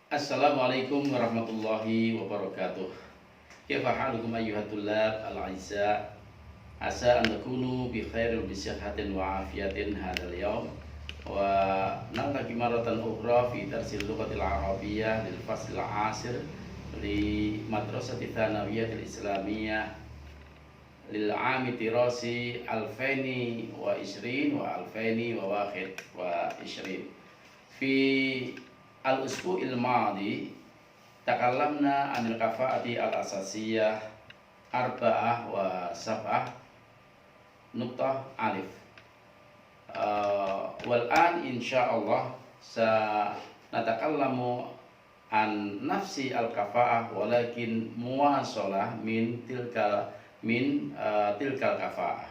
Assalamualaikum warahmatullahi wabarakatuh. Kaifa halukum ayyuhat tullab al-'izza? Asa an takunu bi khairin bi sihhatin wa afiyatin hadzal yawm. Wa naltaqi maratan ukhra fi darsil lughatil arabiyyah lil fasl al-'ashir li madrasati tsanawiyyatil islamiyah lil 'ami tirasi 2020 wa 2021. Fi al-usbu'il madi takallamna anil kafa'ati al-asasiyah arba'ah wa sab'ah nuqtah alif. Wal an insyaallah sanatakallamu an nafsi al-kafa'ah walakin muwasalah min tilkal kafa'ah.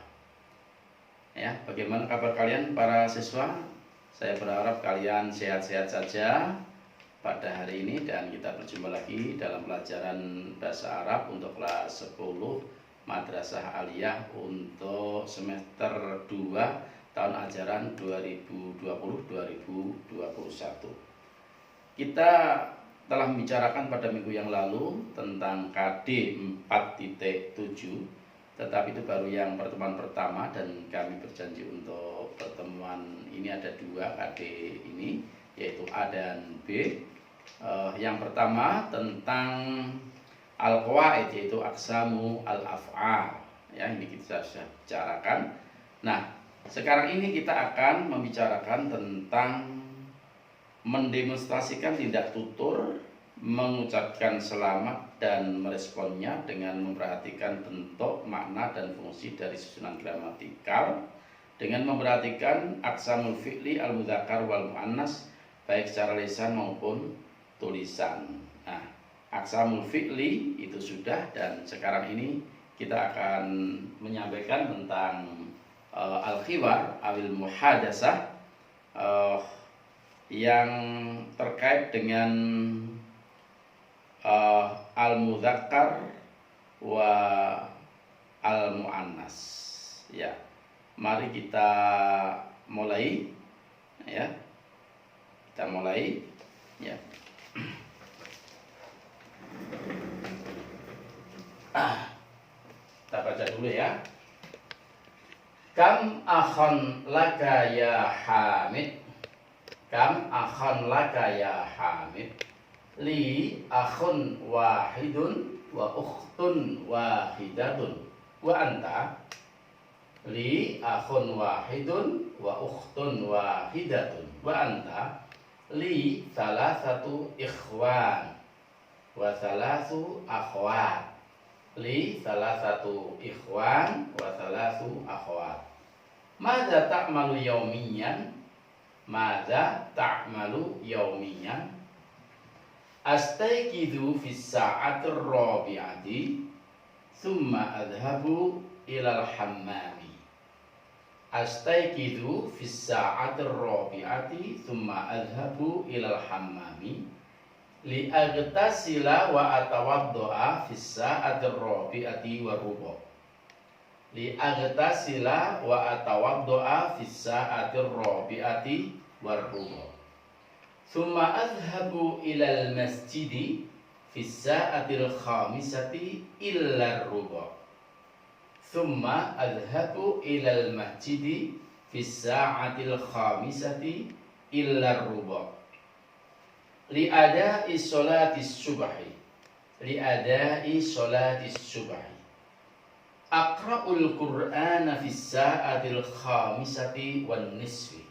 Ya, bagaimana kabar kalian para siswa? Saya berharap kalian sehat-sehat saja pada hari ini dan kita berjumpa lagi dalam pelajaran bahasa Arab untuk kelas 10 Madrasah Aliyah untuk semester 2 tahun ajaran 2020-2021. Kita telah membicarakan pada minggu yang lalu tentang KD 4.7, tetapi itu baru yang pertemuan pertama dan kami berjanji untuk pertemuan ini ada 2 KD ini, yaitu A dan B. Yang pertama tentang al-qawaid, yaitu aqsamu al-af'al. Ya, ini kita sudah bicarakan. Nah, sekarang ini kita akan membicarakan tentang mendemonstrasikan tindak tutur, mengucapkan selamat dan meresponnya dengan memperhatikan bentuk, makna dan fungsi dari susunan gramatikal, dengan memperhatikan aqsamul fi'li al-mudzakkar wal muannas baik secara lisan maupun tulisan. Nah, aqsamul fi'li itu sudah, dan sekarang ini kita akan menyampaikan tentang al-khiwar awil muhadasah yang terkait dengan al-mudzakkar wa al-muannas. Ya, mari kita mulai. Ya, kita mulai. Ya. Kita baca dulu ya. Kam akhan laka ya Hamid. Kam akhan laka ya Hamid. Li akhun wahidun wa ukhtun wahidatun. Wa anta? Li akhun wahidun wa ukhtun wahidatun. Wa anta? Li salasatu ikhwan wa salasu akhwat. Li salasatu ikhwan wa salasu akhwat. Madza ta'malu yaumiyan? Madza ta'malu yaumiyan? Astayqidu fi sa'atir rabi'ati thumma adhabu ilal hammami. Astayqidu fi sa'atir rabi'ati thumma adhabu ilal hammami li aghtasila wa atawaddo'a fi sa'atir rabi'ati wa rubu'. Li aghtasila wa atawaddo'a fi sa'atir rabi'ati wa rubu'. Thumma adhabu ilal masjidi fi sa'atil khamisati illa rubu'. Thumma adhabu ilal masjidi fi sa'atil khamisati illa rubu'. Li ada'i sholatis subhi. Li ada'i sholatis subhi. Aqra'ul Qur'ana fi sa'atil khamisati wan nisfi.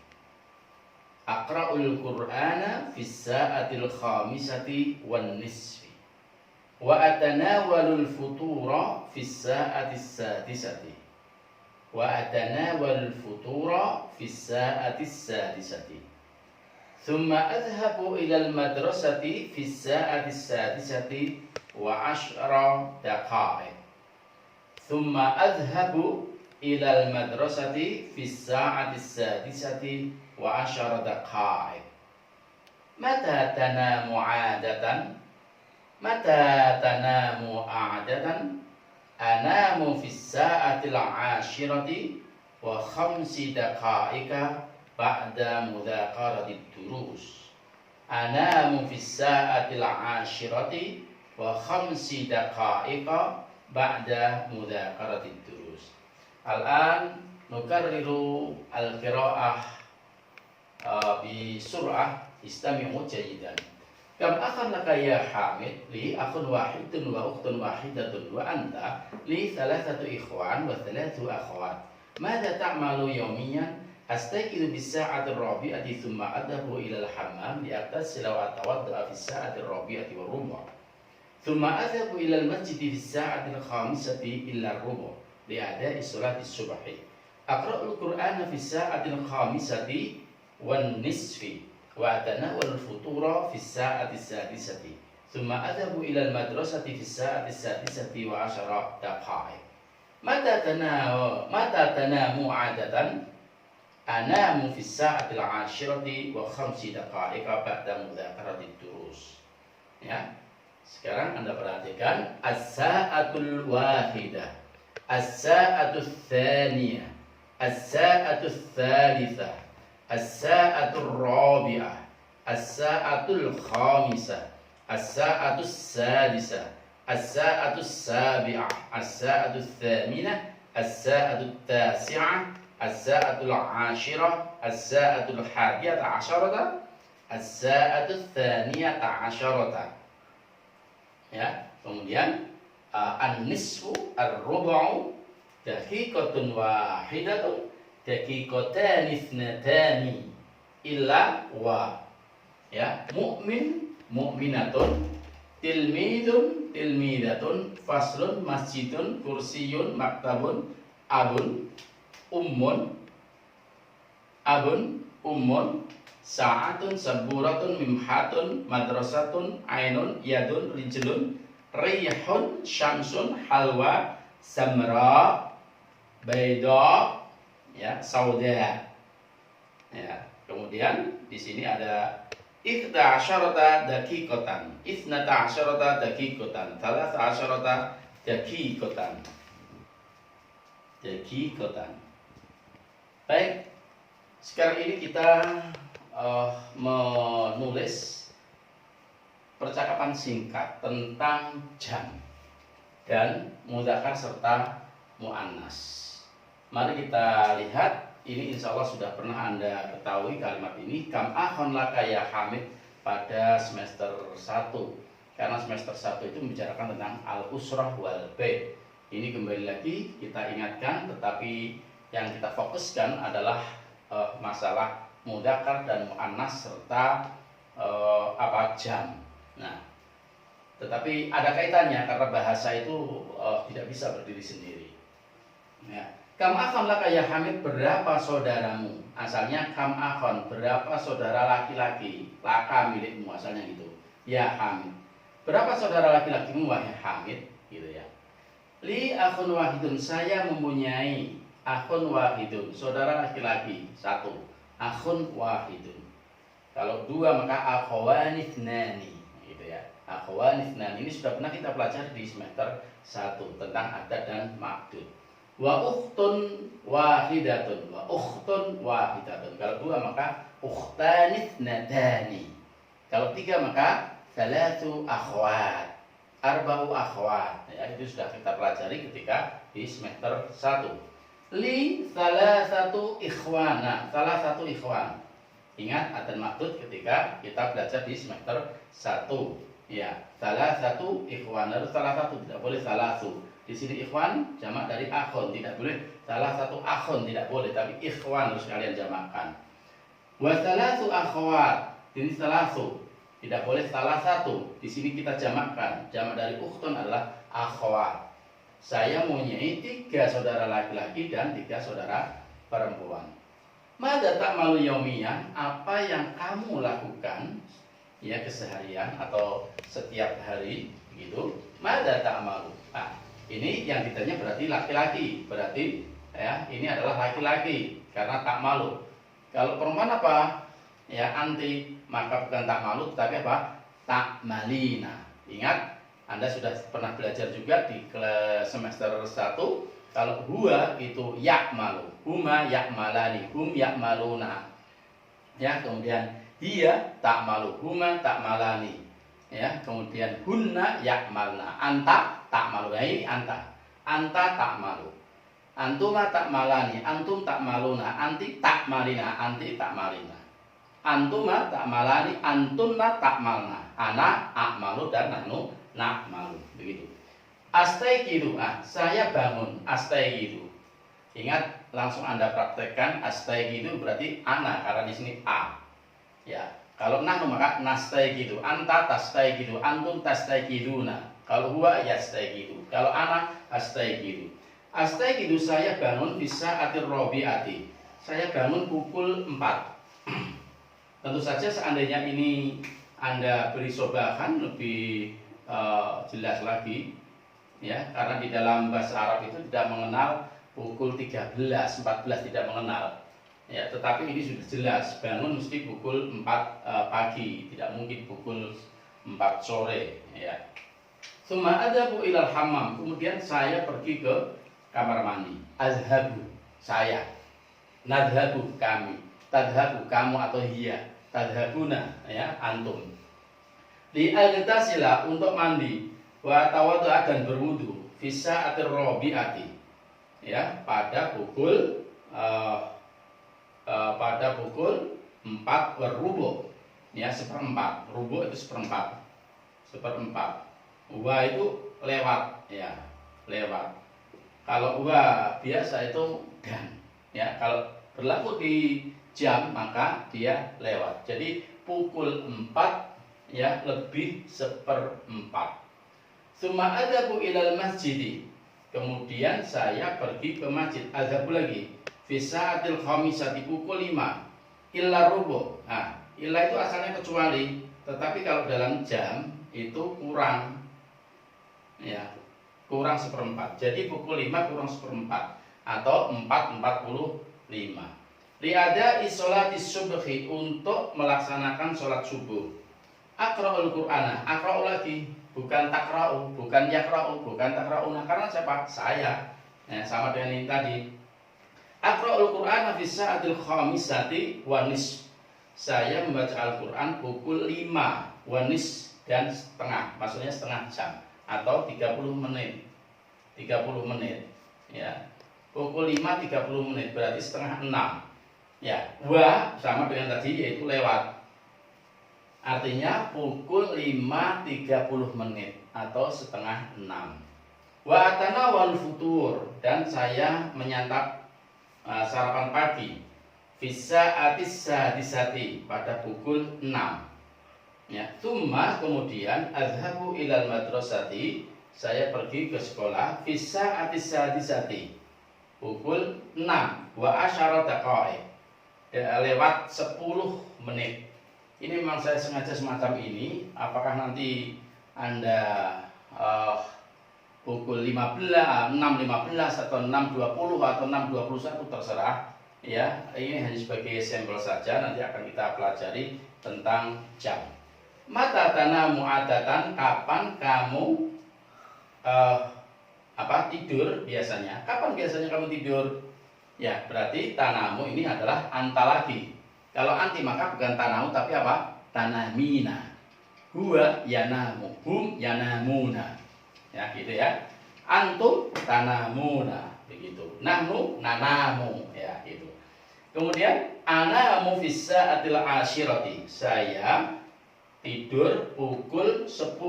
Aqra'ul Qur'ana fi sa'atil khamisati wan nisfi. Wa atanawalul futura fi sa'atis sadisati. Wa atanawalul futura fi sa'atis sadisati. Thumma adhabu ilal madrasati fi sa'atis sadisati wa 10 daqa'iq. Thumma adhabu ilal madrasati fi sa'atis sadisati wa 10 daqa'iq. Mata tanamu 'adatan? Mata tanamu 'adatan? Anamu fi sa'atil 'ashirati wa 5 daqa'iqa ba'da mudzakarati durus. anamu fis sa'atil 'ashirati wa khamsi daqa'iqa ba'da mudzakarati durus. Al-an nukarriru al-qira'ah bi sur'ah istami'u jayidan. Kam akhan laka ya Hamid, li akhun wahidun wa ukhtun wahidatun wa anta li thalathatu ikhwan wa thalathu akhwat. Madza ta'malu yawmiyan? Astaqilu bis sa'ati ar-rabi'ati thumma adhabu ila al-hammam li aghtasila wa atawadda fi sa'ati ar-rabi'ati wa rubu'. Thumma adhabu ila al-masjid fi sa'ati al-khamisati illa ar-rubu' li ada'i salati as-subhi. Aqra'ul Qur'ana fi sa'ati al-khamisati wan nisfi wa atanawwal al-futura fi sa'ati as-sadisati. Thumma adhabu ila al-madrasati fi sa'ati as-sadisati wa 'ashara daqa'iq. Mata tanamu 'adatan? Anamu fi sa'ati al-'ashirati wa khamsi daqa'iqa ba'da mudzakarati durus. Ya. Sekarang Anda perhatikan as-sa'atul wahidah, as-sa'atul tsaniyah, as-sa'atul tsalitsah, as-sa'atul rabi'ah, as-sa'atul khamisah, as-sa'atul sadisah, as-sa'atul sabi'ah, as-sa'atul tsaminah, as-sa'atul tasi'ah, as-sa'atul 'ashirah, as-sa'atul hadiyata 'asharata, as-sa'atul tsaniyata 'asharata. Ya, kemudian an-nisfu ar-rubu'u daqiqatun wahidatun daqiqatan ithnatani illa wa. Ya, mu'min mu'minatun, tilmidun tilmidatun, faslun masjidun, kursiyun maktabun, abun ummun, sa'atun saburatun mimhatun madrasatun ainun yadun rijlun riyhun syamsun halwa samra baida, ya, sauda. Ya, kemudian di sini ada 12 daqiqatan, 12 daqiqatan, 13 daqiqatan. Baik, sekarang ini kita menulis percakapan singkat tentang jam dan mudzakkar serta muannas. Mari kita lihat, ini insya Allah sudah pernah Anda ketahui kalimat ini, kam akhon laka ya Hamid, pada semester 1. Karena semester 1 itu membicarakan tentang al-usrah wal bait. Ini kembali lagi kita ingatkan, tetapi yang kita fokuskan adalah masalah mudzakkar dan muannas serta jam. Nah, tetapi ada kaitannya karena bahasa itu tidak bisa berdiri sendiri. Ya. Kam akhon laka ya Hamid, berapa saudaramu? Asalnya kam akhon, berapa saudara laki-laki? Laka milikmu, asalnya gitu. Ya Hamid, berapa saudara laki-lakimu wahai Hamid? Gitu ya. Li akhun wahidun, saya mempunyai akhun wahidun, saudara laki-laki 1. Akhun wahidun. Kalau 2 maka akhwani thnani, gitu ya. Akhwani thnani ini sudah pernah kita pelajari di semester 1 tentang adat dan ma'dud. Wa ukhtun wahidatun, wa ukhtun wahidatun. Kalau 2 maka ukhtani thnatani. Kalau 3 maka thalathu akhwat, arba'u akhwat. Ya, itu sudah kita pelajari ketika di semester 1. Li thalathatu ikhwana, salah satu ikhwan. Ingat adan ma'dud ketika kita belajar di semester 1. Ya, thalathatu ikhwan, harus salah satu, tidak boleh thalathu. Di sini ikhwan jamak dari akhun, tidak boleh salah satu akhun, tidak boleh, tapi ikhwan harus kalian jamakkan. Wa thalathu akhwat, ini thalathu, tidak boleh salah satu. Di sini kita jamakkan. Jamak dari ukhtun adalah akhwat. Saya mempunyai 3 saudara laki-laki dan 3 saudara perempuan. Madza ta'malu yaumiyyan, apa yang kamu lakukan ya keseharian atau setiap hari gitu. Madza ta'malu. Nah, ini yang ditanya berarti laki-laki. Berarti ya ini adalah laki-laki karena ta'malu. Kalau perempuan apa? Ya anti, maka bukan ta'malu tapi apa? Ta'malina. Ingat, Anda sudah pernah belajar juga di semester 1. Kalau huwa itu ya'malu, huma ya'malani, hum ya'maluna. Ya, kemudian hiya ta'malu, huma ta'malani. Ya, kemudian hunna ya'malna, anta ta'malu. Nah, ini anta. Anta ta'malu. Antuma ta'malani, antum ta'maluna, anti ta'malina, anti ta'malina. Antuma ta'malani, antunna ta'malna. Ana a'malu dan nahnu na'malu. Begitu. Astaiqidu, saya bangun. Astaiqidu. Ingat, langsung Anda praktekkan. Astaiqidu berarti ana, karena di sini a. Ya, kalau nahnu maka nastaiqidu. Anta tastaiqidu, antum tastaiqiduna. Kalau huwa yastaiqidu. Kalau ana astaiqidu. Astaiqidu, saya bangun bisa atir robiati. Saya bangun pukul 4. Tentu saja seandainya ini Anda beri sobahan lebih jelas lagi, ya, karena di dalam bahasa Arab itu tidak mengenal pukul 13, 14 tidak mengenal. Ya, tetapi ini sudah jelas, bangun mesti pukul 4 pagi, tidak mungkin pukul 4 sore, ya. Summa adhabu ilal hammam, kemudian saya pergi ke kamar mandi. Azhabu, saya. Nadhabu, kami. Tadhabu, kamu atau hiya. Tadhabuna, ya, antum. Li'agtasila, untuk mandi. Wa tawaddu'a, dan berwudu. Fisa atir robi'ati, ya, pada pukul 4 berrubuh, ya, seperempat. Rubuh itu seperempat. Wa itu lewat, ya, lewat. Kalau wa biasa itu dan, ya, kalau berlaku di jam maka dia lewat. Jadi pukul 4, ya, lebih seperempat. Summa adhabu ilal masjidi, kemudian saya pergi ke masjid. Adhabu lagi. Fisaatil khamisati, pukul 5. Illa rubuh. Nah, illa itu asalnya kecuali, tetapi kalau dalam jam itu kurang, ya, kurang seperempat. Jadi pukul 5 kurang seperempat, atau 4:45. Liada isolati subhi, untuk melaksanakan sholat subuh. Aqra'ul Qur'ana, aqra'u lagi, bukan takra'u, bukan yakra'u, bukan takra'una, karena siapa? Saya. Ya, sama dengan ini tadi. Aqra'ul Qur'ana fi sa'atil khamisati wa nisf. Saya membaca Al-Qur'an pukul 5 wa nisf, dan setengah, maksudnya setengah jam atau 30 menit. 30 menit, ya. Pukul 5 30 menit berarti setengah 6. Ya, wa sama dengan tadi, yaitu lewat. Artinya pukul 5:30 menit atau setengah 6. Wa atanawal futur, dan saya menyantap sarapan pagi. Fisa atis sadisati, pada pukul 6. Ya, tsumma, kemudian azhabu ilal madrasati, saya pergi ke sekolah. Fisa atis sadisati, pukul 6. Wa asyara daqaiq, lewat 10 menit. Ini memang saya sengaja semacam ini. Apakah nanti Anda pukul 6:15 atau 6:20 atau 6:21 terserah, ya. Ini hanya sebagai sampel saja, nanti akan kita pelajari tentang jam. Mata tanamu adatan, kapan kamu tidur biasanya? Kapan biasanya kamu tidur? Ya, berarti tanamu ini adalah anta lagi. Kalau anti maka bukan tanamu tapi apa? Tanamina. Huwa yanamu, hum yanamuna. Ya, gitu ya. Antum tanamuna, begitu. Nahnu nanamu, ya, gitu. Kemudian anamu fis sa'atil asyirati, saya tidur pukul 10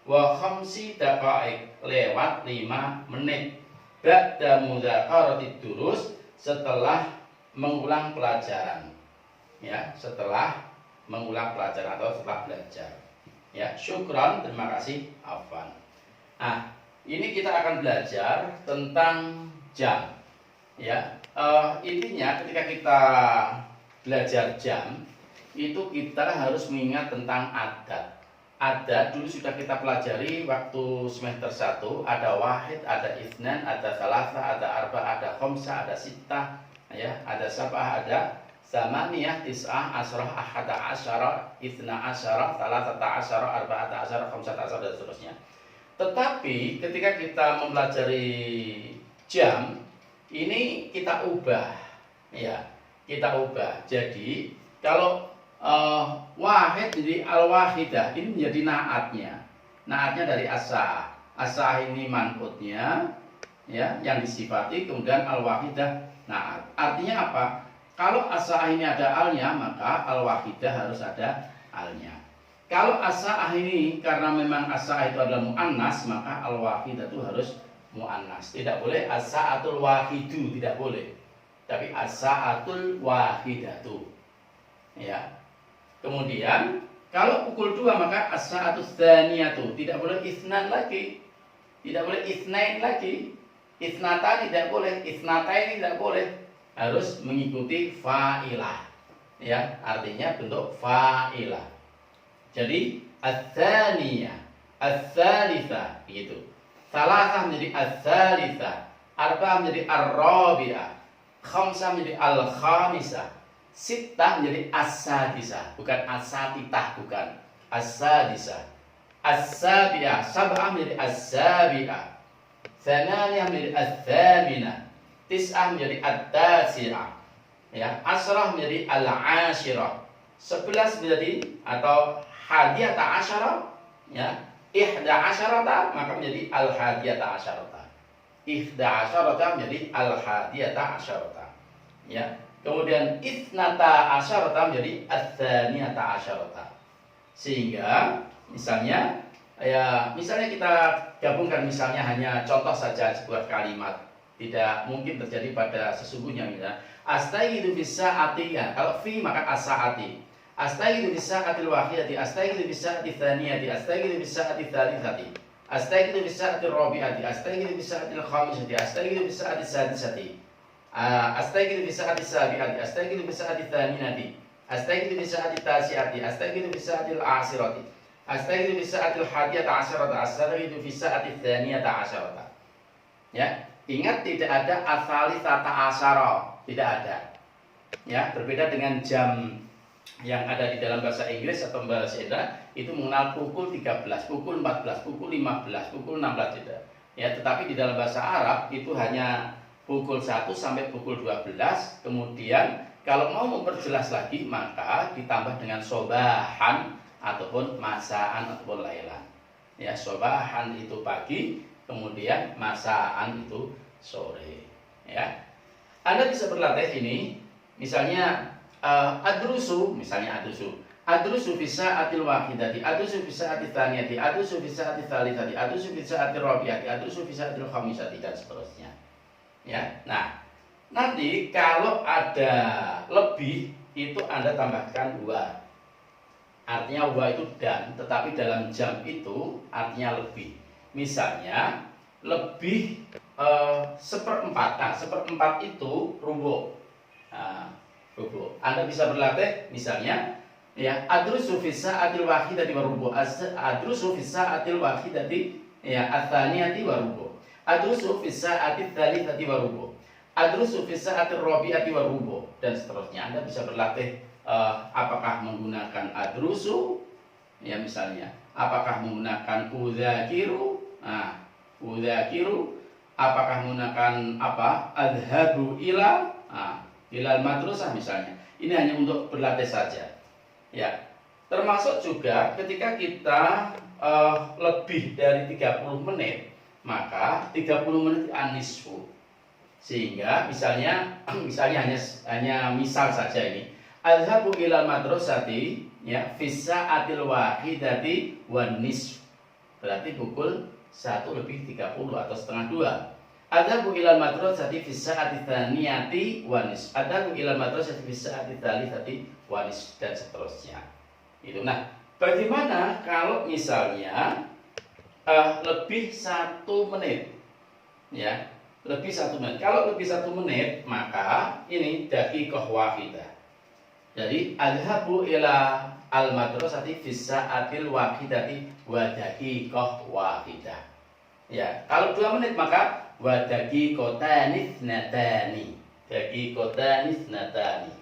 wa khamsi daqaiq, lewat 5 menit. Ba'da mudzakarati durus, setelah mengulang pelajaran. Ya, setelah mengulang pelajaran atau setelah belajar. Ya, syukran, terima kasih, afwan. Nah, ini kita akan belajar tentang jam. Ya, intinya ketika kita belajar jam itu kita harus mengingat tentang adat. Ada dulu sudah kita pelajari waktu semester 1, ada wahid, ada itsnan, ada tsalatsa, ada arba, ada khamsa, ada sittah, ya, ada sab'ah, ada samaniyah, tis'ah, asrah, ahada asyara, itsna asyara, tsalatsata asyara, arba'ata asyara, khamsata asyara, dan seterusnya. Tetapi ketika kita mempelajari jam ini kita ubah, ya, kita ubah. Jadi kalau wahid jadi al-wahidah ini menjadi naatnya. Naatnya dari as-sa'ah. As-sa'ah ini man'utnya ya yang disifati, kemudian al-wahidah naat. Artinya apa? Kalau as-sa'ah ini ada alnya, maka al-wahidah harus ada alnya. Kalau as-sa'ah ini karena memang as-sa'ah itu adalah muannas, maka al-wahidah itu harus muannas. Tidak boleh as-sa'atul wahidu, tidak boleh. Tapi as-sa'atul wahidatu. Ya. Kemudian kalau pukul 2 maka as-sa'atus tsaniyatu, tidak boleh isnan lagi. Tidak boleh isnain lagi. Isnatan tidak boleh, isnatain tidak boleh. Harus mengikuti fa'ilah. Ya, artinya bentuk fa'ilah. Jadi ats-tsaniyah, ats-tsalitsah gitu. Salasah menjadi ats-tsalitsah, arba'ah menjadi ar-rabi'ah, khamsah menjadi al-khamisah, sittah menjadi as-sadisah, bukan as-satitah, bukan as-sadisah. As-sabi'ah, sab'ah menjadi as-sabi'ah, tsananiyah menjadi ats-tsaminah, tis'ah menjadi at-tasi'ah, ya, asrah menjadi al-ashirah, 11 menjadi atau hadiyata asyarah, ya, ihda asyarata maka menjadi al-hadiyata asyarata, ihda asyarata menjadi al-hadiyata asyarata, ya. Kemudian isnata asyarata menjadi ats-tsaniyata asyarata. Sehingga misalnya misalnya kita gabungkan misalnya hanya contoh saja sebuah kalimat, tidak mungkin terjadi pada sesungguhnya. Misalnya astaghidu bis-sa'ati, kalau fi maka as-sa'ati, astaghidu bis-sa'atil wahidati, astaghidu bis-sa'ati tsaniyati, astaghidu bis-sa'ati tsalitsati, astaghidu bis-sa'ati rabi'ati, astaghidu bis-sa'atil khamisati, astaghidu bis-sa'ati sadisati, astaghidu bis-sa'ati sabi'ati, astaghidu bis-sa'ati tsaminati, astaghidu bis-sa'ati tasi'ati, astaghidu bis-sa'atil ashirati, astaghidu bis-sa'atil hadiyata asyarata, astaghidu bis-sa'ati tsaniyata asyarata. Ya, ingat tidak ada as-salisata asyara, tidak ada. Ya, berbeda dengan jam yang ada di dalam bahasa Inggris atau bahasa Indonesia itu mengenal pukul 13, pukul 14, pukul 15, pukul 16 tidak. Ya, tetapi di dalam bahasa Arab itu hanya pukul 1 sampai pukul 12. Kemudian kalau mau memperjelas lagi maka ditambah dengan sobahan ataupun masaan ataupun lailan. Ya, sobahan itu pagi, kemudian masaan itu sore. Ya, Anda bisa berlatih ini, misalnya adrusu, misalnya adrusu fi sa'atil wahidati, adrusu fi sa'atil tsaniyati, adrusu fi sa'atil tsalitsati, adrusu fi sa'atil rabi'ati, adrusu fi sa'atil khamisati, dan seterusnya. Ya, nah nanti kalau ada lebih itu Anda tambahkan wa. Artinya wa itu dan, tetapi dalam jam itu artinya lebih. Misalnya lebih seperempat. Nah, seperempat itu rubu'. Nah, rubu'. Anda bisa berlatih misalnya ya adrusu fi sa'atil wahidati wa rubu', adrusu fi sa'atil wahidati ya ats-tsaniyati wa rubu', adrusu fi sa'atil tsalitsati wa rubu', adrusu fi sa'atil rabi'ati wa rubu', dan seterusnya. Anda bisa berlatih apakah menggunakan adrusu ya misalnya, apakah menggunakan udzakiru, nah udzakiru, apakah menggunakan apa adhabu ila, ilal madrasah misalnya. Ini hanya untuk berlatih saja. Ya, termasuk juga ketika kita lebih dari 30 menit, maka 30 menit anisfu. Sehingga misalnya hanya misal saja ini. Adhabu ilal madrasati ya fi sa'atil wahidati wan nisf. Berarti pukul 1 lebih 30 atau setengah 2. Adhabu ilal madrasati fi sa'ati tsaniyati wa nisf. Adhabu ilal madrasati fi sa'ati tsalitsati wa nisf, dan seterusnya. Itu. Nah, bagaimana kalau misalnya lebih 1 menit? Ya, lebih 1 menit. Kalau lebih 1 menit, maka ini daqiqah wahidah. Jadi adhabu ila al madrasati fi sa'atil wahidati wa daqiqah wahidah. Ya, kalau 2 menit maka wa daqiqatan ithnatani. Daqiqatan ithnatani.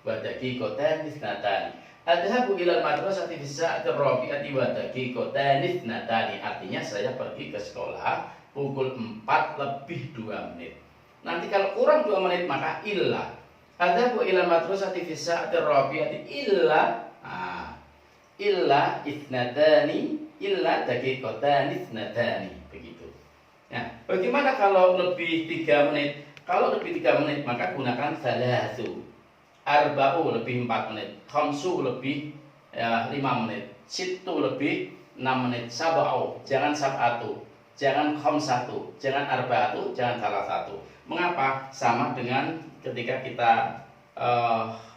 Wa daqiqatan ithnatani. Adhabu ila madrasati fi sa'atir rabi'ati wa daqiqatan ithnatani. Artinya saya pergi ke sekolah pukul 4 lebih 2 menit. Nanti kalau kurang 2 menit maka illah. Adzabu ila madrasati fi sa'ati rabi'ati illa daqiqatan ithnatani, begitu. Nah, bagaimana kalau lebih 3 menit? Kalau lebih 3 menit maka gunakan salasu. Arba'u lebih 4 menit, khamsu lebih 5 menit, sittu lebih 6 menit, sab'u jangan sab'atu, jangan khamsatu, jangan arba'atu, jangan salah satu. Mengapa? Sama dengan ketika kita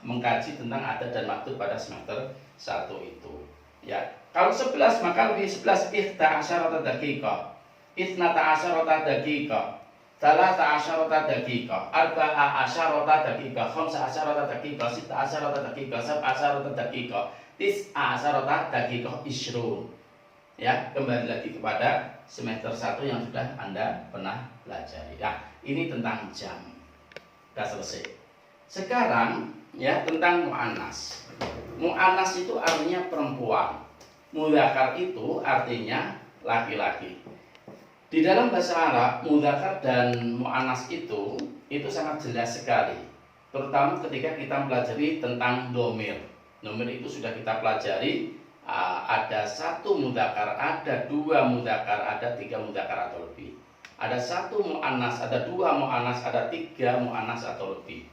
mengkaji tentang adat dan maktub pada semester 1 itu. Ya, kalau 11 maka lebih 11 ihta asyarata daqiqah, ithnata asyarata daqiqah, Salasa asyarata daqiqah, arba'a asyarata daqiqah, khamsa asyarata daqiqah, sita asyarata daqiqah, sab'a asyarata daqiqah, tis'a asyarata daqiqah ishrun. Ya, kembali lagi kepada semester 1 yang sudah Anda pernah pelajari. Nah, ini tentang jam. Sudah selesai. Sekarang ya tentang mu'annas. Mu'annas itu artinya perempuan. Mudzakkar itu artinya laki-laki. Di dalam bahasa Arab, mudzakkar dan mu'annas itu sangat jelas sekali. Terutama ketika kita pelajari tentang domir. Domir itu sudah kita pelajari, ada 1 mudzakkar, ada 2 mudzakkar, ada 3 mudzakkar atau lebih. Ada 1 mu'annas, ada 2 mu'annas, ada 3 mu'annas atau lebih.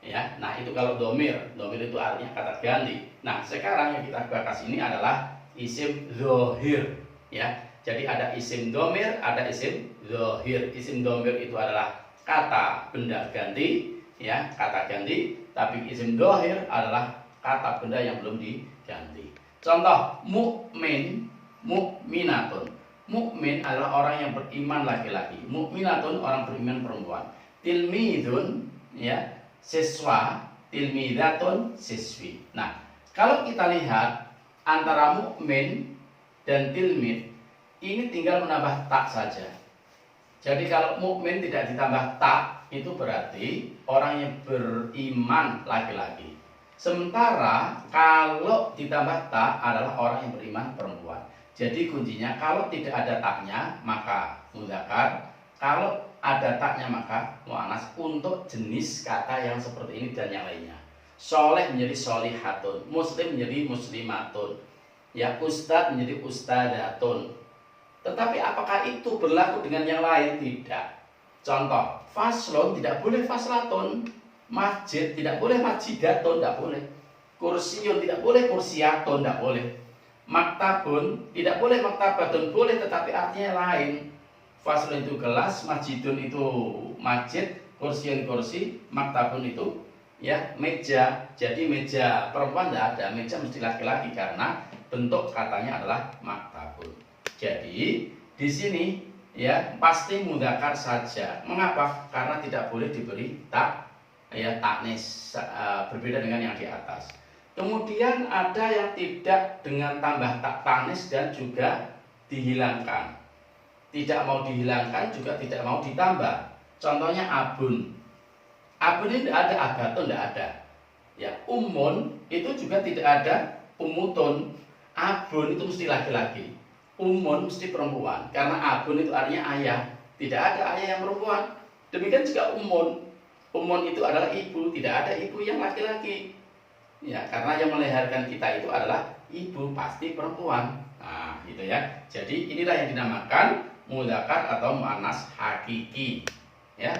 Ya, nah itu kalau domir itu artinya kata ganti. Nah, sekarang yang kita bahas ini adalah isim dzohir. Ya, jadi ada isim domir, ada isim dzohir. Isim domir itu adalah kata benda ganti, ya, kata ganti. Tapi isim dzohir adalah kata benda yang belum diganti. Contoh, mukmin, mukminatun. Mukmin adalah orang yang beriman laki-laki. Mukminatun orang beriman perempuan. Tilmidun, ya, siswa. Tilmidatun, siswi. Nah, kalau kita lihat antara mukmin dan tilmid, ini tinggal menambah tak saja. Jadi kalau mukmin tidak ditambah tak, itu berarti orang yang beriman laki-laki. Sementara kalau ditambah tak adalah orang yang beriman perempuan. Jadi kuncinya kalau tidak ada taknya maka mudzakkar, kalau ada taknya maka mu'annas untuk jenis kata yang seperti ini dan yang lainnya. Soleh menjadi solihatun, muslim menjadi muslimatun, ya, ustadz menjadi ustadzatun. Tetapi apakah itu berlaku dengan yang lain? Tidak. Contoh, faslon tidak boleh faslatun, masjid tidak boleh masjidatun, tidak boleh. Kursiun tidak boleh kursiatun, tidak boleh. Maktabun tidak boleh maktabatun, boleh tetapi artinya lain. Faslun itu kelas, masjidun itu masjid, kursiun kursi, maktabun itu ya meja. Jadi meja perempuan tidak ada, meja mesti laki-laki karena bentuk katanya adalah maktabun. Jadi di sini ya pasti mudzakkar saja. Mengapa? Karena tidak boleh diberi tak, ya, taknis, berbeda dengan yang di atas. Kemudian ada yang tidak dengan tambah tak taknis dan juga dihilangkan. Tidak mau dihilangkan juga tidak mau ditambah. Contohnya abun. Abun ini tidak ada, agatun tidak ada. Ya, umun itu juga tidak ada, umutun. Abun itu mesti laki-laki. Umun mesti perempuan. Karena abun itu artinya ayah. Tidak ada ayah yang perempuan. Demikian juga umun. Umun itu adalah ibu. Tidak ada ibu yang laki-laki. Ya, karena yang melahirkan kita itu adalah ibu, pasti perempuan. Nah, gitu ya. Jadi inilah yang dinamakan mudzakkar atau mu'annas hakiki. Ya.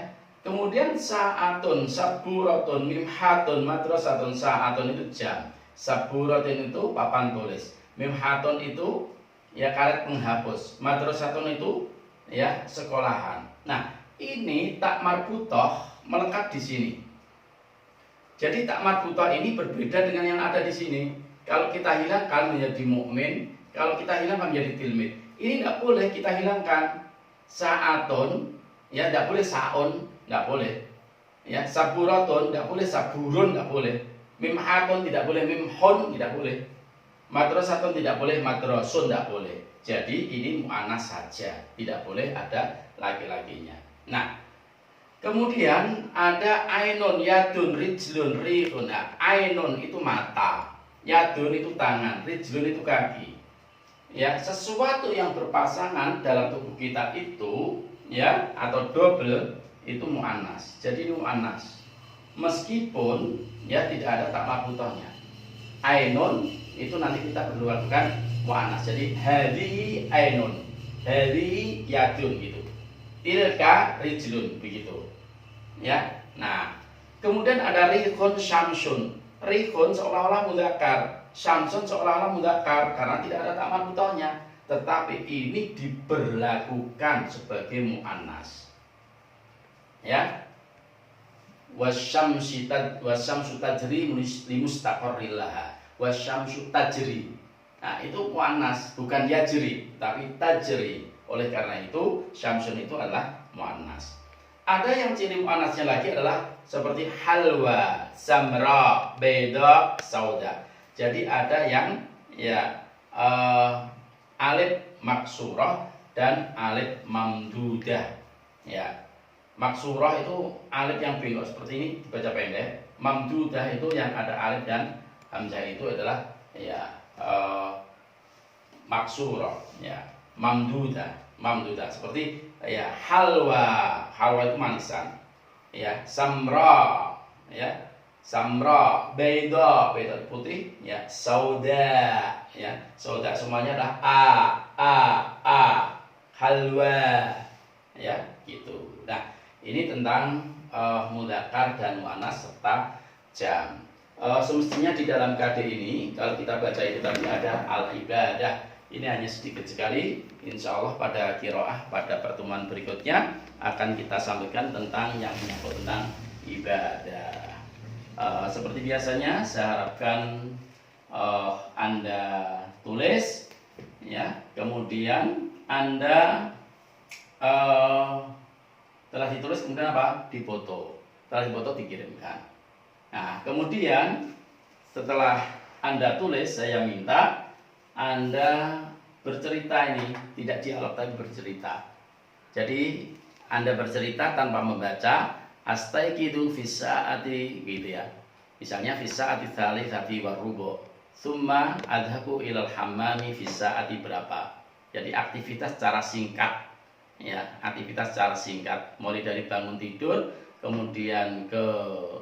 Kemudian sa'atun, saburatun, mimhatun, madrasatun. Sa'atun itu jam. Saburatun itu papan tulis. Mimhatun itu ya karet penghapus. Madrasatun itu ya sekolahan. Nah, ini tak marbutoh melekat di sini. Jadi tak marbutoh ini berbeda dengan yang ada di sini. Kalau kita hilangkan menjadi mukmin, kalau kita hilangkan menjadi tilmid. Ini tidak boleh kita hilangkan. Sa'atun, ya tidak boleh sa'un, tidak boleh. Ya, saburatun tidak boleh, saburun tidak boleh. Mimhatun tidak boleh, mimhun tidak boleh. Madrasatun tidak boleh, madrasun tidak boleh. Jadi ini mu'annas saja, tidak boleh ada laki-lakinya. Nah, kemudian ada ainun, yadun, rijlun, rihun. Nah, ainun itu mata, yadun itu tangan, rijlun itu kaki. Ya, sesuatu yang berpasangan dalam tubuh kita itu ya atau double itu mu'annas. Jadi ini mu'annas. meskipun ya tidak ada tak marbutohnya. Ainun itu nanti kita keluarkan mu'annas. Jadi hadhihi ainun, hadhihi yadun gitu. Tilka rijlun begitu. Ya. Nah, kemudian ada rihun syamsun. Rihun seolah-olah mudzakkar, syamsun seolah-olah mudzakkar karena tidak ada tak marbutohnya. Tetapi ini diberlakukan sebagai mu'annas. Ya. Wasyamsu tajri limustaqarril laha. Wasyamsu tajri. Nah, itu muannas, bukan yajri, tapi tajri. Oleh karena itu, syamsun itu adalah muannas. Ada yang ciri muannasnya lagi adalah seperti halwa, samra, beda, sauda. Jadi ada yang ya alif maksurah dan alif mamdudah. Ya. Maksurah itu alif yang bengkok seperti ini dibaca pendek. Mamdudah itu yang ada alif dan hamzah itu adalah ya maksurah, ya mamdudah seperti ya halwa itu manisan, ya samra beda putih, ya sauda semuanya adalah a halwa, ya gitu. Nah, ini tentang mudzakkar dan muannas serta jam. Semestinya di dalam KD ini kalau kita baca itu tadi ada al-ibadah. Ini hanya sedikit sekali. Insya Allah pada qiraah pada pertemuan berikutnya akan kita sampaikan tentang yang menyangkut tentang ibadah. Seperti biasanya saya harapkan Anda tulis, ya, kemudian Anda setelah ditulis kemudian apa? Difoto. Setelah difoto dikirimkan. Nah, kemudian setelah Anda tulis, saya minta Anda bercerita ini, tidak dialog tapi bercerita. Jadi Anda bercerita tanpa membaca astaiqidu fis saati gitu ya. Misalnya fis saati tsalitsati warubu. Tsumma adhabu ilal hammami fis saati berapa. Jadi aktivitas secara singkat. Ya, aktivitas secara singkat mulai dari bangun tidur, kemudian ke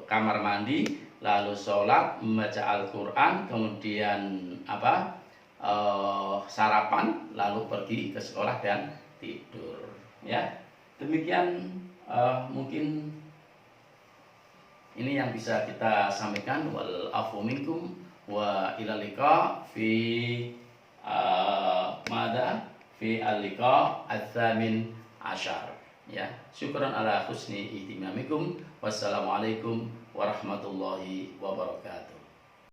kamar mandi, lalu sholat, membaca Al-Quran, kemudian sarapan, lalu pergi ke sekolah dan tidur. Ya, demikian mungkin ini yang bisa kita sampaikan. Wal afu minkum wa ilal liqa fi fi al-liqa ats-tsamin asyar. Ya, syukran ala husni ihtimamikum. Wassalamualaikum warahmatullahi wabarakatuh.